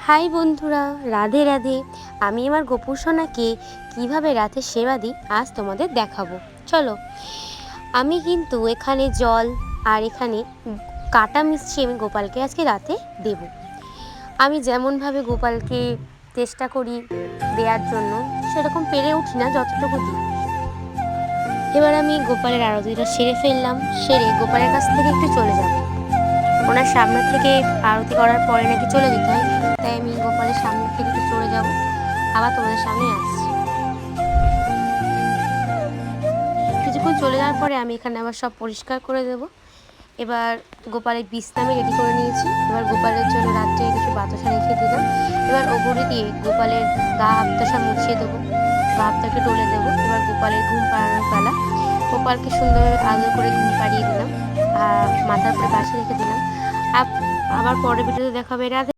High বন্ধুরা, রাধে রাধে। আমি আমার গোপুর সোনাকে কীভাবে রাতে সেবা দিই আজ তোমাদের দেখাবো। চলো, আমি কিন্তু এখানে জল আর এখানে কাটা মিষ্টি আমি গোপালকে আজকে রাতে দেব। আমি যেমনভাবে গোপালকে চেষ্টা করি দেওয়ার জন্য সেরকম পেরে উঠি না, যতটুকু দিই। এবার আমি গোপালের আরতিটা সেরে ফেললাম, সেরে গোপালের কাছ থেকে একটু চলে যাব। ওনার সামনে থেকে আরতি করার পরে নাকি চলে যেতে হয়, তাই আমি গোপালের সামনে থেকে একটু চলে যাব, আবার তোমাদের সামনে আসছি। কিছুক্ষণ চলে যাওয়ার পরে আমি এখানে আবার সব পরিষ্কার করে দেব। এবার গোপালের বিছনা আমি রেডি করে নিয়েছি। এবার গোপালের জন্য রাত্রে কিছু বাতাসা রেখে দিলাম। এবার ওপরে দিয়ে গোপালের গা হাতটা মুছিয়ে দেবো, গা হাতটাকে ডলে দেবো। এবার গোপালের ঘুম পাড়ানোর পালা। গোপালকে সুন্দরভাবে আদর করে ঘুম পাড়িয়ে দিলাম, মাথার উপরে বাসি রেখে দিলাম। আবার পরের ভিডিওতে দেখা হবে। রাধে।